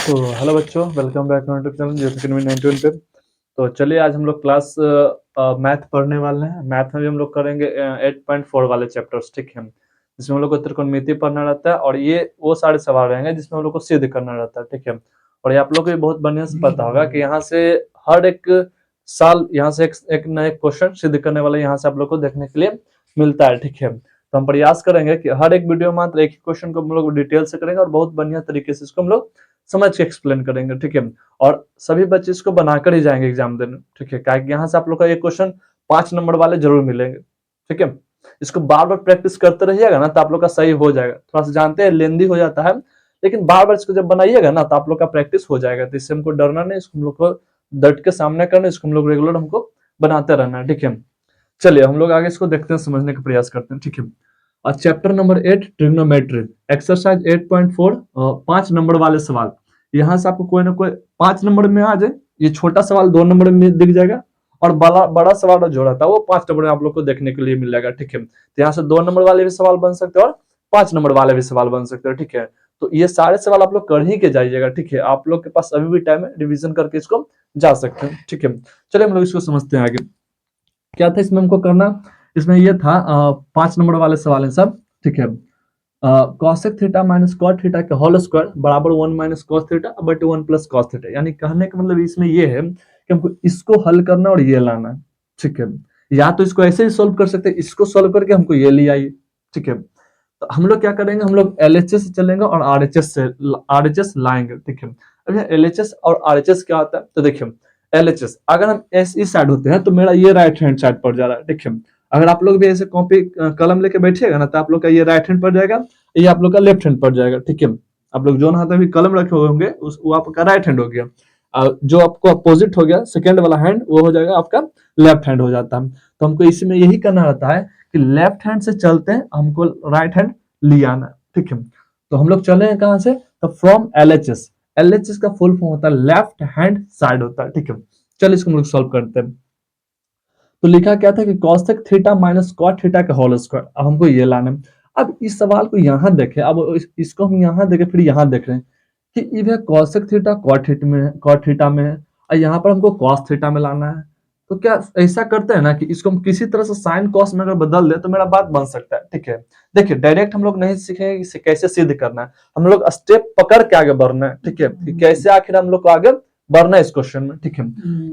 तो हेलो बच्चों, welcome back to YouTube channel JP academy 91 पे। तो चलिए आज हम लोग क्लास मैथ पढ़ने वाले हैं। मैथ में भी हम लोग करेंगे 8.4 वाले चैप्टर्स, ठीक है। जिसमें हम लोग को त्रिकोणमिति पढ़ना रहता है और ये वो सारे सवाल रहेंगे जिसमें हम लोग को सिद्ध करना रहता है, ठीक है। और ये आप लोग को भी बहुत बढ़िया से पता होगा कि यहाँ से हर एक साल यहाँ से एक नए क्वेश्चन सिद्ध करने वाले यहाँ से आप लोग को देखने के लिए मिलता है, ठीक है। तो हम प्रयास करेंगे कि हर एक वीडियो मात्र एक ही क्वेश्चन को हम लोग डिटेल से करेंगे और बहुत बढ़िया तरीके से इसको हम लोग समझ के एक्सप्लेन करेंगे, ठीक है। और सभी बच्चे इसको बनाकर ही जाएंगे एग्जाम देने, ठीक है। क्या यहाँ से आप लोग का ये क्वेश्चन 5 नंबर वाले जरूर मिलेंगे, ठीक है। इसको बार बार प्रैक्टिस करते रहिएगा ना तो आप लोग का सही हो जाएगा। थोड़ा सा जानते हैं लेंदी हो जाता है, लेकिन बार बार इसको जब बनाइएगा ना तो आप लोग का प्रैक्टिस हो जाएगा। तो इससे हमको डरना नहीं, इसको हम लोग को डट के सामना करना, इसको हम लोग रेगुलर हमको बनाते रहना है, ठीक है। चलिए हम लोग आगे इसको देखते हैं, समझने का प्रयास करते हैं, ठीक है। और chapter number 8 trigonometry exercise 8.4 5 number वाले सवाल। यहाँ से आपको कोई ना कोई 5 नंबर में आ जाए। ये छोटा सवाल 2 नंबर में दिख जाएगा और बड़ा बड़ा सवाल जो रहता है वो 5 नंबर में आप लोग को देखने के लिए मिल जाएगा, ठीक है। तो यहाँ से 2 नंबर वाले भी सवाल बन सकते हैं और 5 नंबर वाले भी सवाल बन सकते हैं, ठीक है। तो ये सारे सवाल आप लोग कर ही के जाइएगा, ठीक है। आप लोग के पास अभी भी टाइम है, रिविजन करके इसको जा सकते हैं, ठीक है। चलिए हम लोग इसको समझते हैं आगे क्या था इसमें हमको करना। इसमें ये था 5 नंबर वाले सवाल है सब, ठीक है। Cosec theta minus cot theta का होल स्क्वायर बराबर 1 माइनस कॉस थीटा बटे 1 प्लस कॉस थीटा। यानी कहने का मतलब इसमें ये है कि हमको इसको हल करना और ये लाना है, ठीक है। या तो इसको ऐसे ही सोल्व कर सकते हैं, इसको सोल्व करके हमको ये ले आइए, ठीक है। तो हम लोग क्या करेंगे, हम लोग एलएचएस से चलेंगे और आरएचएस से आरएचएस लाएंगे, ठीक है। अब एलएचएस और आरएचएस क्या होता है तो देखिए, एलएचएस अगर हम इस साइड होते हैं तो मेरा ये राइट हैंड साइड पड़ जा रहा है, ठीक है। अगर आप लोग भी ऐसे कॉपी कलम लेके बैठिएगा ना तो आप लोग का ये राइट हैंड पड़ जाएगा, ये आप लोग का लेफ्ट हैंड पड़ जाएगा, ठीक है। आप लोग जो हाथ में भी कलम रखे हुए होंगे वो आपका राइट हैंड हो गया। जो आपको अपोजिट हो गया सेकेंड वाला हैंड वो हो जाएगा आपका लेफ्ट हैंड हो जाता है। तो हमको इसी में यही करना रहता है कि लेफ्ट हैंड से चलते हैं, हमको राइट हैंड ले आना है, ठीक है। तो हम लोग चले हैं कहां से, तो फ्रॉम एलएचएस। एलएचएस का फुल फॉर्म होता है लेफ्ट हैंड साइड होता है, ठीक है। चलिए इसको हम लोग सॉल्व करते हैं। तो लिखा क्या था कि cosec theta minus cot theta का होल स्क्वायर। अब हमको ये लाना है। अब इस सवाल को यहाँ देखें, अब इसको हम यहाँ देखें फिर यहाँ देख रहे हैं कि इधर cosec थीटा कॉट थीटा में है और यहाँ पर हमको cos थीटा में लाना है। तो क्या ऐसा करते हैं ना कि इसको हम किसी तरह से साइन कॉस में अगर बदल दे तो मेरा बात बन सकता है, ठीक है। देखिए डायरेक्ट हम लोग नहीं सीखेंगे इसे कैसे सिद्ध करना है, हम लोग स्टेप पकड़ के आगे बढ़ना है, ठीक है। कि कैसे आखिर हम लोग को आगे बढ़ना है इस क्वेश्चन में, ठीक है।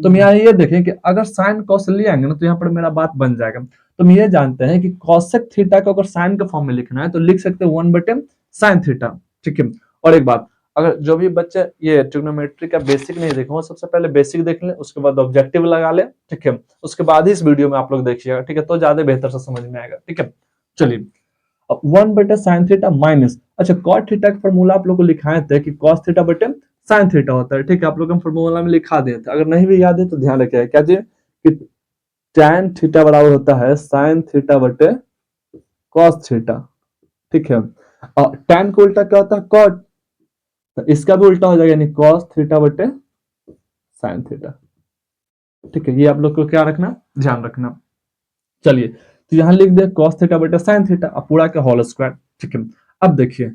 तो हम यहाँ ये देखें कि अगर साइन कॉस ले आएंगे ना तो यहाँ पर मेरा बात बन जाएगा। तो हम ये जानते हैं कि कॉसेक थीटा को अगर साइन के फॉर्म में लिखना है तो लिख सकते हैं 1 बटे साइन थीटा, ठीक है। और एक बात, अगर जो भी बच्चे ये ट्रिग्नोमेट्री का बेसिक नहीं देखे वो सबसे पहले बेसिक देख लें, उसके बाद ऑब्जेक्टिव लगा लें, ठीक है। उसके बाद ही इस वीडियो में आप लोग देखिएगा, ठीक है, तो ज्यादा बेहतर से समझ में आएगा, ठीक है। चलिए अब 1 बटे साइन थीटा माइनस, अच्छा कॉट थीटा का फॉर्मूला आप लोग को लिखाए थे कि कॉस थीटा बटे साइन थीटा होता है, ठीक है। आप लोग हम फॉर्मूला में लिखा दिए थे, अगर नहीं भी याद है तो ध्यान रखिएगा क्या जी कि tan थीटा बराबर होता है साइन थीटा बटे कॉस थीटा, ठीक है। और tan का उल्टा क्या होता है कॉट, तो इसका भी उल्टा हो जाएगा यानी कॉस थीटा बटे साइन थीटा, ठीक है। ये आप लोग को क्या रखना, ध्यान रखना। चलिए तो यहाँ लिख दे cos थीटा बटे साइन थीटा अब पूरा का होल स्क्वायर, ठीक है। अब देखिए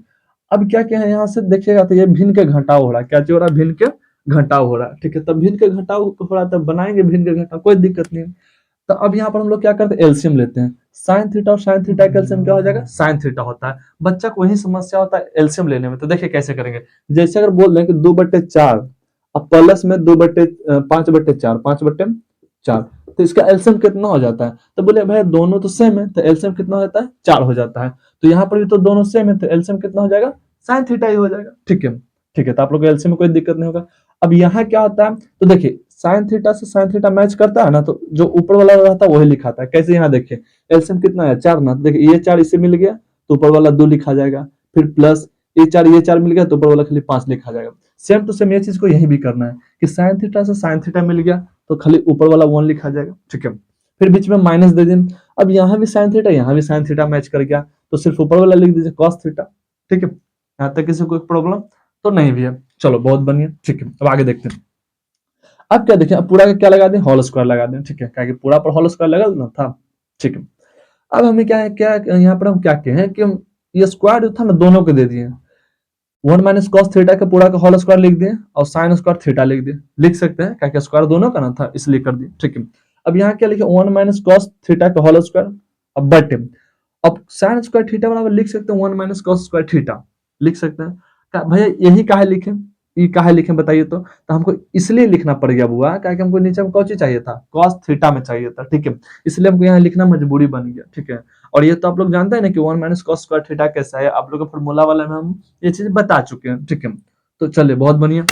अब क्या क्या है यहाँ से देखिएगा तो ये भिन्न के घटाव हो रहा है, क्या हो रहा है भिन्न के घटाव हो रहा है, ठीक है। तब भिन्न के घटाव हो रहा है तब बनाएंगे भिन्न के घटाव, कोई दिक्कत नहीं। तो अब यहाँ पर हम लोग क्या करते हैं एलसीएम लेते हैं। साइन थीटा और साइन थीटा का एलसीएम क्या हो जाएगा, साइन थीटा होता है। बच्चा को वही समस्या होता है एलसीएम लेने में। तो देखिए कैसे करेंगे, जैसे अगर बोल दें कि 2/4 अब प्लस में 5/4 5/4 तो इसका एलसीएम कितना हो जाता है, तो बोले भाई दोनों तो सेम है तो एलसीएम कितना हो जाता है 4 हो जाता है। तो यहाँ पर भी तो दोनों सेम है तो एलसीएम कितना हो जाएगा साइन थीटा ही हो जाएगा, ठीक है। ठीक है तो आप लोग को एलसीएम में कोई दिक्कत नहीं होगा। अब यहाँ क्या होता है तो देखिए साइन थीटा से साइन थीटा मैच करता है ना तो जो ऊपर वाला रहता है वही लिखाता है। कैसे, यहाँ देखिए एलसीएम कितना है 4 ना, तो देखिए ये 4 इसे मिल गया तो ऊपर वाला 2 लिखा जाएगा, फिर प्लस ये 4 मिल गया तो ऊपर वाला खाली 5 लिखा जाएगा। सेम टू सेम ये चीज को यही भी करना है कि साइन थीटा से साइन थीटा मिल गया तो खाली ऊपर वाला 1 लिखा जाएगा, ठीक है। फिर बीच में माइनस दे दें। अब यहाँ भी साइन थीटा यहाँ भी साइन थीटा मैच कर गया तो सिर्फ ऊपर वाला लिख दीजिए कॉस थीटा, ठीक है। यहाँ तक किसी को प्रॉब्लम तो नहीं भी है, चलो बहुत बढ़िया, ठीक है। अब आगे देखते हैं। अब क्या देखें, अब पूरा का क्या लगा दें होल स्क्वायर लगा दें, ठीक है, क्या पूरा पर होल स्क्वायर लगा ना था, ठीक है। अब हमें क्या है, क्या यहाँ पर हम क्या कहें कि हम ये स्क्वायर जो था ना दोनों को दे दिए, 1 माइनस कॉस थीटा का पूरा का होल स्क्वायर लिख दिए और साइन स्क्वायर थीटा लिख दिए, लिख सकते हैं क्या स्क्वायर दोनों का ना था इसलिए कर दिए, ठीक है। अब यहाँ क्या लिखे 1 माइनस कॉस थीटा का होल स्क्वायर, अब बटे अब साइन स्क्वायर थीटा बराबर लिख सकते हैं 1 माइनस कॉस स्क्वायर थीटा, लिख सकते हैं। भैया यही काहे लिखे, ये काहे लिखे बताइए तो हमको इसलिए लिखना पड़ गया बुआ क्या हमको नीचे में कौन सी चाहिए था, कॉस थीटा में चाहिए था, ठीक है, इसलिए हमको यहाँ लिखना मजबूरी बन गया, ठीक है। और ये तो आप लोग जानते हैं ना कि 1 माइनस कॉस स्क्वायर थीटा कैसा है, आप लोग का फॉर्मूला वाला में हम ये चीज बता चुके हैं, ठीक है। तो चलिए बहुत बढ़िया,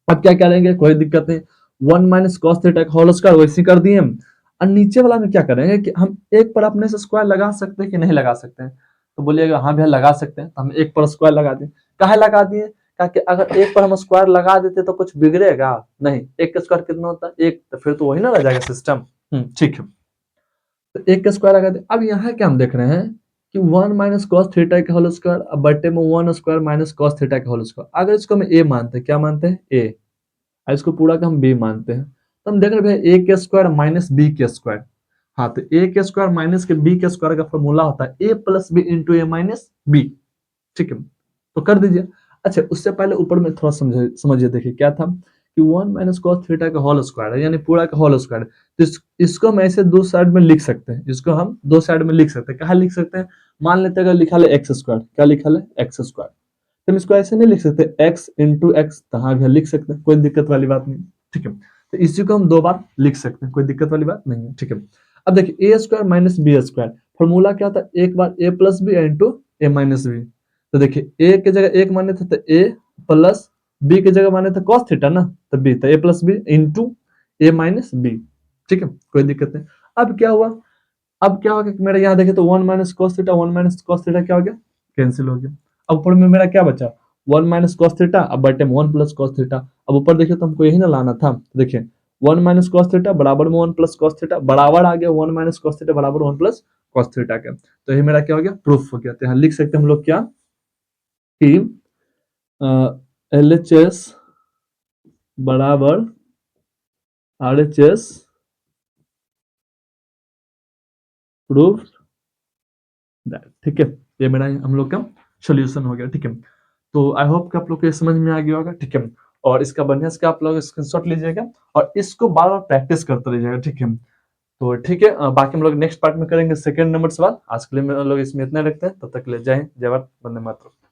अब क्या करेंगे, कोई दिक्कत नहीं, 1 माइनस कॉस थीटा का होल स्क्वायर वैसे कर दिए हम। और नीचे वाला में क्या करेंगे कि हम एक पर अपने से स्क्वायर लगा सकते हैं कि नहीं लगा सकते हैं, तो बोलिएगा हाँ भैया लगा सकते हैं, तो हम एक पर स्क्वायर लगा दें, काहे लगा दिए, ताकि अगर एक पर हम स्क्वायर लगा देते तो कुछ बिगड़ेगा नहीं, एक का स्क्वायर कितना होता है एक, तो फिर तो वही ना रह जाएगा सिस्टम, ठीक है। तो एक का स्क्वायर लगा दे। अब यहाँ क्या हम देख रहे हैं कि 1 माइनस कॉस थीटा का होल स्क्वायर बटे में 1 स्क्वायर माइनस कॉस थीटा का होल स्क्वायर, अगर इसको हम ए मानते हैं, क्या मानते हैं ए, और इसको पूरा का हम बी मानते हैं, तो हम देख रहे हैं ए के स्क्वायर माइनस बी के स्क्वायर, हाँ तो ए के स्क्वायर माइनस के बी के स्क्वायर का फॉर्मूला होता है ए plus B into A minus B, ठीक है, तो कर दीजिए। अच्छा उससे पहले ऊपर में थोड़ा समझिए देखिए क्या था कि 1 माइनस कॉस थीटा का होल स्क्वायर है यानी पूरा का होल स्क्वायर, तो इसको हम ऐसे दो साइड में लिख सकते हैं, इसको हम दो साइड में लिख सकते हैं, कहाँ लिख सकते हैं, मान लेते हैं अगर लिखा है एक्स स्क्वायर, क्या लिखा है एक्स स्क्वायर, तो हम इसको ऐसे नहीं लिख सकते एक्स इंटू एक्स, तो हाँ भैया लिख सकते हैं, कोई दिक्कत वाली बात नहीं, ठीक है। तो इसी को हम दो बार लिख सकते हैं, कोई दिक्कत वाली बात नहीं है, ठीक है। अब देखिए A square minus B square formula क्या था, एक बार A plus B into A minus B, तो देखिए ए की जगह एक माने थे तो ए प्लस बी की जगह माने थे कॉस थीटा ना, तो बी तो ए plus B into A minus B, ठीक है, कोई दिक्कत नहीं। अब क्या हुआ, अब क्या होगा मेरा यहाँ देखे तो 1 minus cos theta 1 minus cos theta क्या हो गया, कैंसिल हो गया। अब ऊपर में मेरा क्या बचा 1 माइनस कॉस थीटा, अब बटे में 1 प्लस कॉस थीटा, अब ऊपर देखिए तो हमको यही ना लाना था, देखिए 1 माइनस कॉस थीटा बराबर में 1 प्लस कॉस थीटा बराबर आ गया 1 माइनस कॉस थीटा बराबर 1 प्लस कॉस थीटा का, तो ये मेरा क्या हो गया प्रूफ हो गया। तो यहाँ लिख सकते हैं हम लोग क्या कि एल एच एस बराबर आर एच एस प्रूफ, ठीक है, ये मेरा हम लोग का सोल्यूशन हो गया, ठीक है। तो आई होप कि आप लोग को ये समझ में आ गया होगा, ठीक है। और इसका बढ़िया से आप लोग स्क्रीनशॉट लीजिएगा और इसको बार बार प्रैक्टिस करते रहिएगा, ठीक है। तो ठीक है, बाकी हम लोग नेक्स्ट पार्ट में करेंगे सेकंड नंबर सवाल, आज के लिए हम लोग इसमें इतना रखते हैं, तब तक ले जय हिंद, जय भारत, वंदे मातरम।